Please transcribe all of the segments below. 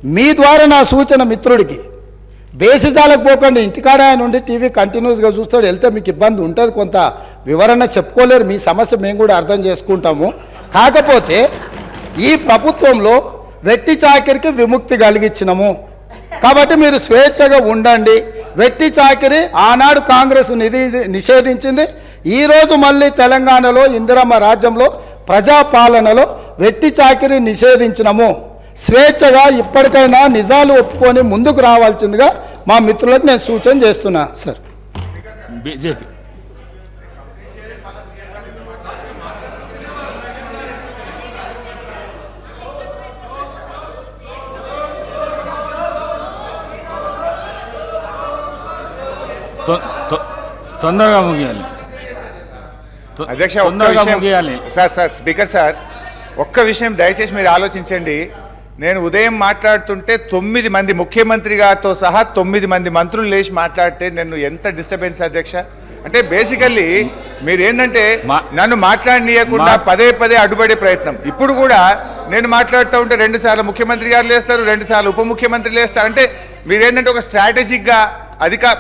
మీ ద్వారా నా సూచన మిత్రుడికి, బేసిజాలకు పోకండి, ఇంటికాడ ఆయన ఉండి టీవీ కంటిన్యూస్గా చూస్తాడు, వెళ్తే మీకు ఇబ్బంది ఉంటుంది, కొంత వివరణ చెప్పుకోలేరు, మీ సమస్య మేము కూడా అర్థం చేసుకుంటాము. కాకపోతే ఈ ప్రభుత్వంలో వెట్టి చాకిరికి విముక్తి కలిగించినము కాబట్టి మీరు స్వేచ్ఛగా ఉండండి. వెట్టి చాకిరి ఆనాడు కాంగ్రెస్ నిషేధించింది. ఈరోజు మళ్ళీ తెలంగాణలో ఇందిరమ్మ రాజ్యంలో ప్రజాపాలనలో వెట్టి చాకిరి నిషేధించినము. స్వేచ్ఛగా ఇప్పటికైనా నిజాలు ఒప్పుకొని ముందుకు రావాల్సిందిగా మా మిత్రులకు నేను సూచన చేస్తున్నా. సార్ బీజేపీ తొందరగా ముగియాలి. అధ్యక్ష, సార్ స్పీకర్ సార్, ఒక్క విషయం దయచేసి మీరు ఆలోచించండి. నేను ఉదయం మాట్లాడుతుంటే 9 మంది ముఖ్యమంత్రి గారితో సహా 9 మంది మంత్రులు లేచి మాట్లాడితే నేను ఎంత డిస్టర్బెన్స్ అధ్యక్ష. అంటే బేసికల్లీ మీరు ఏంటంటే నన్ను మాట్లాడనీయకుండా పదే పదే అడ్డుపడే ప్రయత్నం. ఇప్పుడు కూడా నేను మాట్లాడుతూ ఉంటే 2 సార్లు ముఖ్యమంత్రి గారు లేస్తారు, 2 సార్లు ఉప ముఖ్యమంత్రి లేస్తారు. అంటే మీరేంటంటే ఒక స్ట్రాటజిక్గా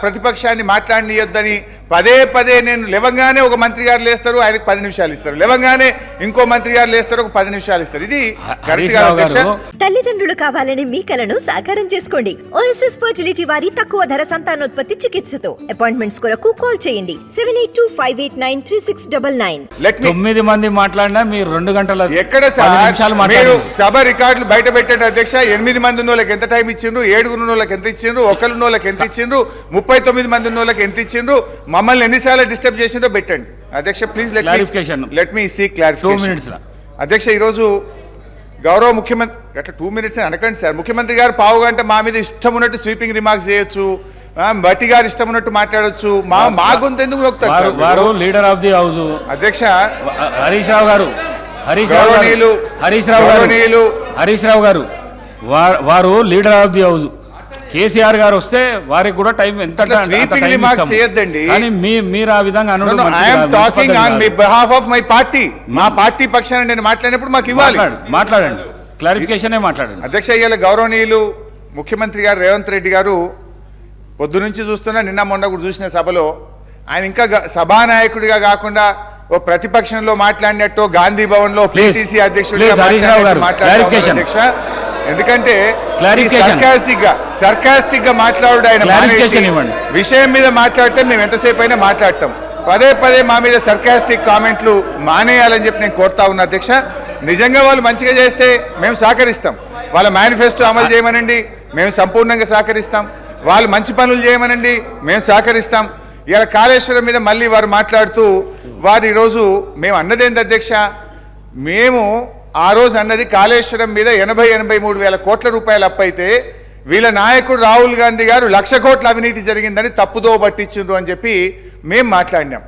ప్రతిపక్షాన్ని మాట్లాడనీయొద్దని పదే పదే నేను లేవగానే ఒక మంత్రి గారు లేస్తారు, ఆయనకు 10 నిమిషాలు ఇస్తారు, లేవగానే ఇంకో మంత్రి గారు లేస్తారు, ఒక 10 నిమిషాలు ఇస్తారు. ఇది కరెక్ట్ గా అధ్యక్ష? తల్లిదండ్రులు కావాలని మీ కలను సాకారం చేసుకోండి. ఓఎస్ఎస్ ఫర్టిలిటీ వారి తక్కువ ధర సంతానోత్పత్తి చికిత్సతో అపాయింట్మెంట్స్ కొరకు కాల్ చేయండి 7825893699. 9 మంది మాట్లాడినా మీరు 2 గంటల ఎక్కడ సార్ మీరు సభ రికార్డులు బయట పెట్టండి అధ్యక్ష. 8 మంది ఉన్న వాళ్ళకి ఎంత టైం ఇచ్చిండ్రు, 7 ఉన్న వాళ్ళకి ఎంత ఇచ్చిండ్రు, 1 ఉన్న వాళ్ళకి ఎంత ఇచ్చిండ్రు, 39 మంది ఉన్న వాళ్ళకి ఎంత ఇచ్చిండ్రు, మమ్మల్ని ఎన్నిసార్లు డిస్టర్బ్ చేసిందో పెట్టండి అధ్యక్ష. Please let me seek clarification. అధ్యక్ష, ఈరోజు గౌరవ ముఖ్యమంత్రి అట్లా 2 మినిట్స్ అనకండి సార్. ముఖ్యమంత్రి గారు పావు గంట మా మీద ఇష్టం ఉన్నట్టు స్వీపింగ్ రిమార్క్స్ చేయొచ్చు, బట్టి గారు ఇష్టం ఉన్నట్టు మాట్లాడొచ్చు. మా గొంతు ఎందుకు నొక్కుతారు? లీడర్ ఆఫ్ ది హౌస్ అధ్యక్ష హరీష్ రావు గారు, వారు leader of the house. KCR గారు వస్తే వారికి కూడా టైం ఎంత చేయొద్దండి. మీరు ఆ విధంగా మా పార్టీ పక్షాన్ని నేను మాట్లాడినప్పుడు మాకు ఇవ్వాలి. మాట్లాడండి, క్లారిఫికేషన్ మాట్లాడండి అధ్యక్ష. ఇవాళ గౌరవనీయులు ముఖ్యమంత్రి గారు రేవంత్ రెడ్డి గారు పొద్దు నుంచి చూస్తున్నా, నిన్న మొన్న కూడా చూసిన సభలో ఆయన ఇంకా సభానాయకుడిగా కాకుండా ఓ ప్రతిపక్షంలో మాట్లాడినట్టు గాంధీ భవన్ లో పిసిసి అధ్యక్షుడిగా మాట్లాడారు అధ్యక్ష. ఎందుకంటే సర్కాస్టిక్ గా మాట్లాడు ఆయన విషయం మీద మాట్లాడితే మేము ఎంతసేపు అయినా మాట్లాడతాం. పదే పదే మా మీద సర్కాస్టిక్ కామెంట్లు మానేయాలని చెప్పి నేను కోరుతా ఉన్నా అధ్యక్ష. నిజంగా వాళ్ళు మంచిగా చేస్తే మేము సహకరిస్తాం, వాళ్ళ మేనిఫెస్టో అమలు చేయమనండి, మేము సంపూర్ణంగా సహకరిస్తాం. వాళ్ళు మంచి పనులు చేయమనండి, మేము సహకరిస్తాం. ఇలా కాళేశ్వరం మీద మళ్ళీ వారు మాట్లాడుతూ వారు ఈరోజు మేము అన్నదేంటి అధ్యక్ష, మేము ఆ రోజు అన్నది కాళేశ్వరం మీద 80-83 వేల కోట్ల రూపాయలు అప్పైతే వీళ్ళ నాయకుడు రాహుల్ గాంధీ గారు 1,00,000 కోట్ల అవినీతి జరిగిందని తప్పుదో పట్టించిండ్రు అని చెప్పి మేము మాట్లాడినాం.